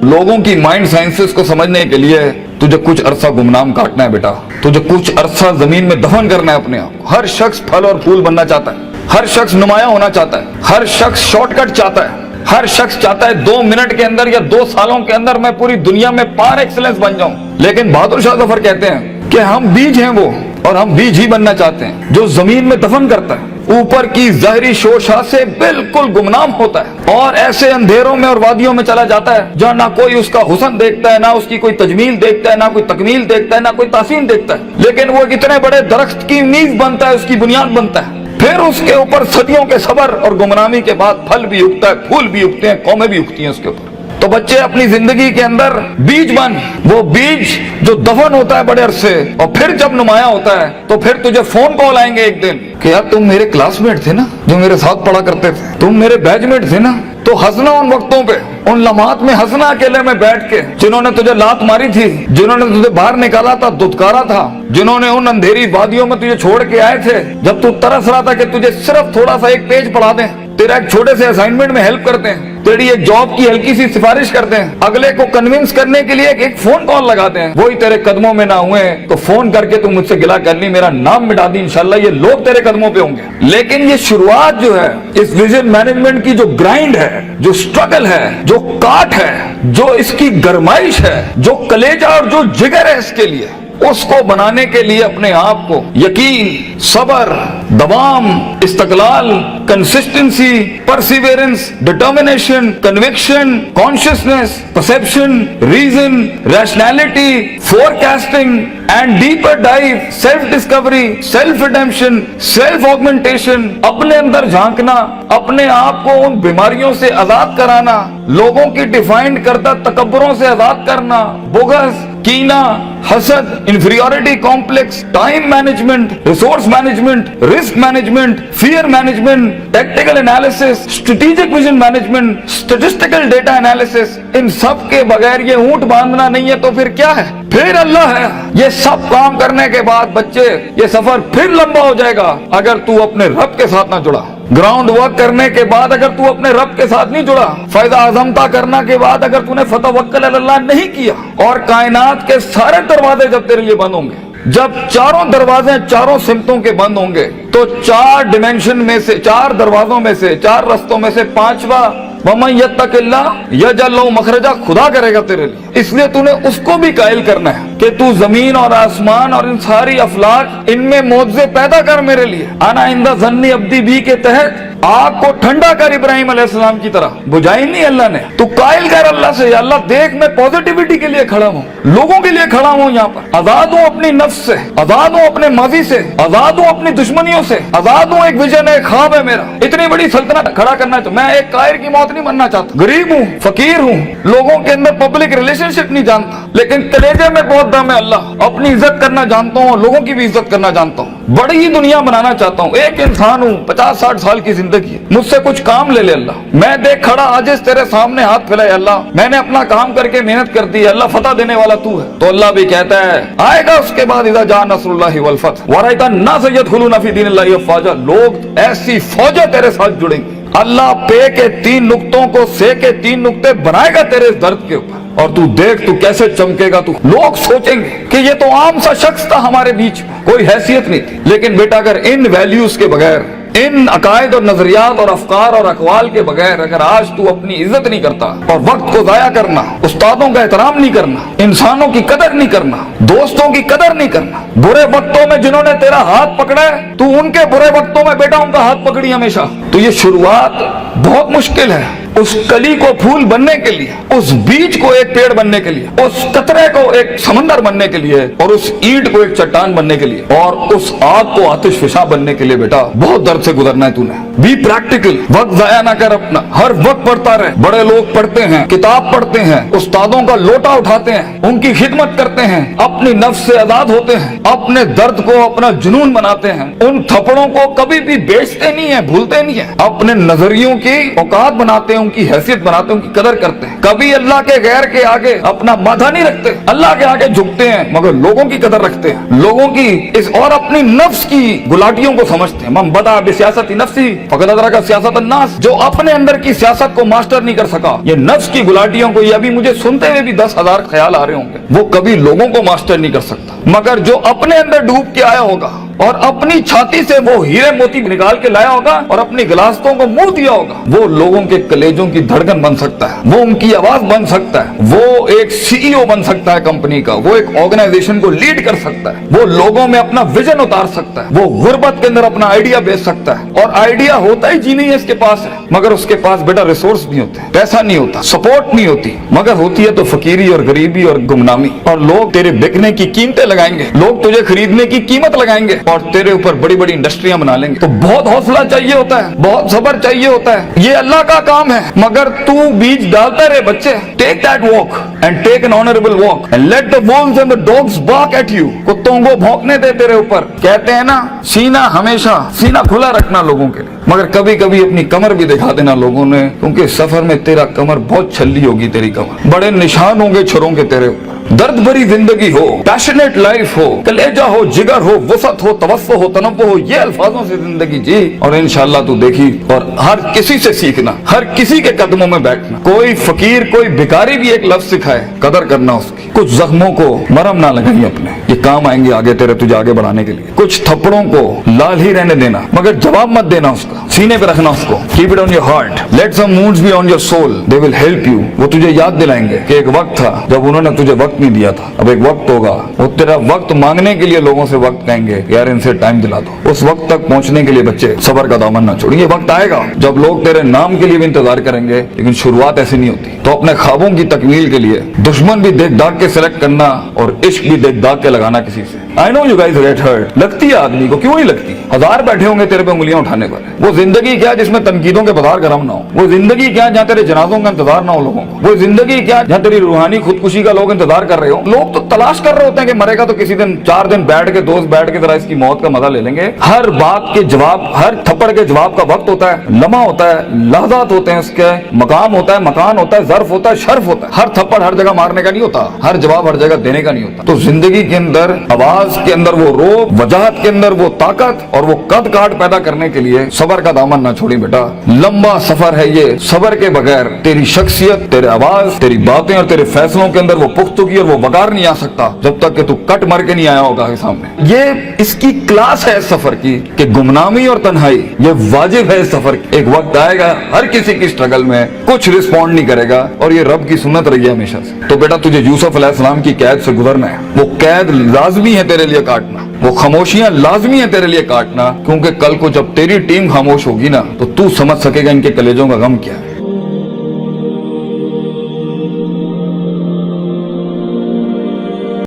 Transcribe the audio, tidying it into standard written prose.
लोगों की mind sciences को समझने के लिए तुझे कुछ अरसा गुमनाम काटना है बेटा, तुझे कुछ अरसा जमीन में दफन करना है अपने आप को। हर शख्स फल और फूल बनना चाहता है, हर शख्स नुमाया होना चाहता है, हर शख्स शॉर्टकट चाहता है, हर शख्स चाहता है 2 मिनट के अंदर या 2 सालों के अंदर मैं पूरी दुनिया में पार एक्सीलेंस बन जाऊं। लेकिन बहादुर शाह जफर कहते हैं कि हम बीज हैं वो, और हम बीज ही बनना चाहते हैं जो जमीन में दफन करता है, ऊपर की ज़ाहिरी शोशा से बिल्कुल गुमनाम होता है और ऐसे अंधेरों में और वादियों में चला जाता है जहाँ ना कोई उसका हुस्न देखता है, ना उसकी कोई तजमील देखता है, ना कोई तकमील देखता है, ना कोई तासीन देखता है। लेकिन वो कितने बड़े दरख्त की नींव बनता है, उसकी बुनियाद बनता है। फिर उसके ऊपर सदियों के सबर और गुमनामी के बाद फल भी उगता है, फूल भी उगते हैं, कौमें भी उगती हैं उसके ऊपर। तो बच्चे अपनी जिंदगी के अंदर बीज बन, वो बीज जो दफन होता है बड़े अरसे, और फिर जब नुमाया होता है तो फिर तुझे फोन कॉल आएंगे एक दिन कि यार तुम मेरे क्लासमेट थे ना, जो मेरे साथ पढ़ा करते थे, तुम मेरे बैचमेट थे ना। तो हंसना उन वक्तों पे, उन लम्हात में हंसना अकेले में बैठ के, जिन्होंने तुझे लात मारी थी, जिन्होंने तुझे बाहर निकाला था, दुत्कारा था, जिन्होंने उन अंधेरी वादियों में तुझे छोड़ के आए थे जब तू तरस रहा था कि तुझे सिर्फ थोड़ा सा एक पेज पढ़ा दें, तेरा एक छोटे से असाइनमेंट में हेल्प करते हैं, तेरी एक जॉब की हल्की सी सिफारिश करते हैं, अगले को कन्विंस करने के लिए एक फोन कॉल लगाते हैं, वही तेरे कदमों में ना हुए तो फोन करके तुम मुझसे गिला कर ली, मेरा नाम मिटा दी, इंशाल्लाह ये लोग तेरे कदमों पे होंगे। लेकिन ये शुरुआत जो है इस विजन मैनेजमेंट की, जो ग्राइंड है, जो स्ट्रगल है, जो काट है, जो इसकी गरमाइश है, जो कलेजा और जो जिगर है इसके लिए, उसको बनाने के लिए अपने आप को यकीन, सबर, दवाम, इस्तकलाल, consistency, perseverance, determination, conviction, consciousness, perception, reason, rationality, forecasting and deeper dive, self discovery, self redemption, self augmentation, अपने अंदर झांकना, अपने आप को उन बीमारियों से आजाद कराना, लोगों की डिफाइंड करता तकब्बरों से आजाद करना, बोगस, कीना, हसद, inferiority complex, time management, resource management, risk management, fear management, tactical analysis, strategic vision management, statistical data analysis, इन सब के बगैर ये ऊंट बांधना नहीं है तो फिर क्या है? फिर अल्लाह है। ये सब काम करने के बाद बच्चे ये सफर फिर लंबा हो जाएगा अगर तू अपने रब के साथ ना जुड़ा। ग्राउंड वर्क करने के बाद अगर तू अपने रब के साथ नहीं जुड़ा, फायदा आजमता करने के बाद अगर तूने फतवक्कल अल्लाह नहीं किया, और कायनात के सारे दरवाजे जब तेरे लिए बंद होंगे, जब चारों दरवाजे चारों सिमतों के बंद होंगे, तो 4 डिमेंशन में से, 4 दरवाजों में से, 4 रस्तों में से 5वां वमन यत्तकिल्लाह यजअल लहू मखरजा, खुदा करेगा तेरे लिए। इसलिए तूने उसको भी कायल करना है कि तू जमीन और आसमान और इन सारी अफलाक, इनमें मौजज़े पैदा कर मेरे लिए। आना इंदा ज़न्नी अब्दी बी के तहत आग को ठंडा कर इब्राहिम अलैहिस्सलाम की तरह, बुझाई नहीं अल्लाह ने। तू कायल कर अल्लाह से, अल्लाह देख मैं पॉजिटिविटी के लिए खड़ा हूँ, लोगों के लिए खड़ा हूँ, यहाँ पर आजाद हूँ अपनी नफ्स से, आजाद हूँ अपने माजी से, आजाद हूँ अपनी दुश्मनियों से, आजाद हूँ। एक विजन है, ख्वाब है मेरा, इतनी बड़ी सल्तनत खड़ा करना है। तो मैं एक कायर की मौत नहीं बनना चाहता। गरीब हूँ, फकीर हूँ, लोगों के अंदर पब्लिक रिलेशनशिप नहीं जानता, लेकिन कलेजे में बहुत दम है अल्लाह। अपनी इज्जत करना जानता हूँ, लोगों की भी इज्जत करना जानता हूँ, बड़ी ही दुनिया बनाना चाहता हूँ। एक इंसान हूँ, 50-60 साल की जिंदगी, मुझसे कुछ काम ले ले अल्लाह। मैं देख खड़ा आजिज़ तेरे सामने हाथ फैलाए अल्लाह, मैंने अपना काम करके मेहनत कर दी अल्लाह, फतह देने वाला तू है। तो अल्लाह भी कहता है आएगा उसके बाद इज़ा जा नस्रुल्लाहि वल फतह व रअयता अन्नास यदखुलूना फी दीनिल्लाहि अफ़वाजा, लोग ऐसी फौजें तेरे साथ जुड़ेंगी। अल्लाह पे के 3 नुक्तों को से के 3 नुक्ते बनाएगा तेरे इस दर्द के ऊपर, और तू देख तू कैसे चमकेगा। तू, लोग सोचेंगे कि ये तो आम सा शख्स था हमारे बीच में, कोई हैसियत नहीं थी। लेकिन बेटा अगर इन वैल्यूज के बगैर, इन अकायद और नजरियात और अफकार और अकवाल के बगैर अगर आज तू अपनी इज्जत नहीं करता, और वक्त को जाया करना, उस्तादों का एहतराम नहीं करना, इंसानों की कदर नहीं करना, दोस्तों की कदर नहीं करना, बुरे वक्तों में जिन्होंने तेरा हाथ पकड़ा है तू उनके बुरे वक्तों में बेटा उनका हाथ पकड़ी हमेशा। तो ये शुरुआत बहुत मुश्किल है। उस कली को फूल बनने के लिए, उस बीज को एक पेड़ बनने के लिए, उस कतरे को एक समंदर बनने के लिए, और उस ईंट को एक चट्टान बनने के लिए, और उस आग को आतिश फिशा बनने के लिए बेटा बहुत दर्द से गुजरना है तूने। बी प्रैक्टिकल, वक्त जाया ना कर अपना, हर वक्त पढ़ता रहे। बड़े लोग पढ़ते हैं, किताब पढ़ते हैं, उस्तादों का लोटा उठाते हैं, उनकी खिदमत करते हैं, अपनी नफ्स से आजाद होते हैं, अपने दर्द को अपना जुनून बनाते हैं, उन थप्पड़ों को कभी भी बेचते नहीं है, भूलते नहीं है, अपने नजरियों की औकात बनाते हैं, उनकी हैसियत बनाते हैं, उनकी कदर करते हैं। कभी अल्लाह के गैर के आगे अपना माथा नहीं रखते, अल्लाह के आगे झुकते हैं, मगर लोगों की कदर रखते हैं, लोगों की इस और अपनी नफ्स की गुलाटियों को समझते हैं। मन बदा बिसियासती नफ्सी फकद अदरक सियासत अन्नास, जो अपने अंदर की सियासत को मास्टर नहीं कर सका, ये नफ्स की गुलाटियों को, ये अभी मुझे सुनते हुए भी 10,000 ख्याल आ रहे होंगे, वो कभी लोगों को मास्टर नहीं कर सकता। मगर जो अपने अंदर डूब के आया होगा और अपनी छाती से वो हीरे मोती निकाल के लाया होगा और अपनी गिलासतों को मुंह दिया होगा, वो लोगों के कलेजों की धड़कन बन सकता है, वो उनकी आवाज बन सकता है, वो एक सीईओ बन सकता है कंपनी का, वो एक ऑर्गेनाइजेशन को लीड कर सकता है, वो लोगों में अपना विजन उतार सकता है, वो गुर्बत के अंदर अपना आइडिया बेच सकता है। और आइडिया होता ही जी नहीं है इसके पास है, मगर उसके पास बेटा रिसोर्स नहीं होते, पैसा नहीं होता, सपोर्ट नहीं होती, मगर होती है तो फकीरी और गरीबी और गुमनामी। और लोग तेरे बिकने की कीमतें लगाएंगे, लोग तुझे खरीदने की कीमत लगाएंगे और तेरे ऊपर बड़ी बड़ी इंडस्ट्रियां बना लेंगे। तो बहुत हौसला चाहिए होता है, बहुत सब्र चाहिए होता है, ये अल्लाह का काम है। मगर तू बीज डालता रहे बच्चे, take that walk and take an honourable walk and let the wolves and the dogs bark at you. कुत्तों को भौंकने दे तेरे ऊपर। कहते हैं ना, सीना हमेशा सीना खुला रखना लोगों के लिए, मगर कभी कभी अपनी कमर भी दिखा देना लोगों ने, क्योंकि सफर में तेरा कमर बहुत छल्ली होगी, तेरी कमर बड़े निशान होंगे छुरों के तेरे ऊपर। दर्द भरी जिंदगी हो, पैशनेट लाइफ हो, कलेजा हो, जिगर हो, वसत हो, तवस्सो हो, तनव्वुह हो, ये अल्फाजों से जिंदगी जी और इंशाअल्लाह तू देखी। और हर किसी से सीखना, हर किसी के कदमों में बैठना। कोई फकीर कोई भिखारी भी एक लफ्ज सिखाए, कदर करना उसकी। कुछ जख्मों को मरहम ना लगाइए अपने, ये काम आएंगे आगे तेरे, तुझे आगे बढ़ाने के लिए। कुछ थप्पड़ों को लाल ही रहने देना, मगर जवाब मत देना उसका, सीने पे रखना उसको। Keep it on your heart, let some wounds be on your soul, they will help you. वो तुझे याद दिलाएंगे कि एक वक्त था जब उन्होंने तुझे वक्त नहीं दिया था, अब एक वक्त होगा वो तेरा वक्त मांगने के लिए लोगों से वक्त कहेंगे, यार इनसे टाइम दिला दो। उस वक्त तक पहुंचने के लिए बच्चे सब्र का दामन ना छोड़िए। वक्त आएगा जब लोग तेरे नाम के लिए भी इंतजार करेंगे, लेकिन शुरुआत ऐसी नहीं होती। तो अपने ख्वाबों की तकमील के लिए दुश्मन भी देख दाग के सिलेक्ट करना और इश्क भी देख दाग के लगाना किसी से। I know you guys get hurt, लगती है आदमी को, क्यों नहीं लगती? हजार बैठे होंगे तेरे पे उंगलियां उठाने पर। वो जिंदगी क्या जिसमें तनकीदों के बाजार गर्म ना हो? वो जिंदगी क्या जहाँ तेरे जनाजों का इंतजार ना हो लोगों को? वो जिंदगी क्या जहाँ तेरी रूहानी खुदकुशी का लोग इंतजार कर रहे हो? लोग तो तलाश कर रहे होते हैं कि मरेगा तो किसी दिन 4 दिन बैठ के दोस्त बैठ के जरा इसकी मौत का मजा ले लेंगे। हर बात के जवाब, हर थप्पड़ के जवाब का वक्त होता है, लम्हा होता है, लहजात होते हैं, उसके मकाम होता है, मकान होता है, ज़र्फ होता है, शर्फ होता है। हर थप्पड़ हर जगह मारने का नहीं होता, हर जवाब हर जगह देने का नहीं होता। तो जिंदगी के अंदर आवाज के अंदर वो रोब, वजाहत के अंदर वो ताकत और वो कद काट पैदा करने के लिए सबर का दामन ना छोड़ी बेटा। लंबा सफर है ये, सबर के बगैर तेरी शख्सियत, तेरे आवाज, तेरी बातें और तेरे फैसलों के अंदर वो पुख्तगी और वो वकार नहीं आ सकता जब तक कि तू कट मर के नहीं आया होगा के सामने। ये इसकी क्लास है इस सफर की कि गुमनामी और तन्हाई ये वाजिब है इस सफर की। एक वक्त आएगा हर किसी की स्ट्रगल में कुछ रिस्पॉन्ड नहीं करेगा और ये रब की सुन्नत रही है हमेशा से। तो बेटा तुझे यूसुफ अलैहिस्सलाम की कैद से गुजरना है, वो कैद लाजमी है तेरे लिए काटना, वो खामोशियां लाजमी है तेरे लिए काटना, क्योंकि कल को जब तेरी टीम खामोश होगी ना तो तू समझ सकेगा इनके कलेजों का गम क्या है।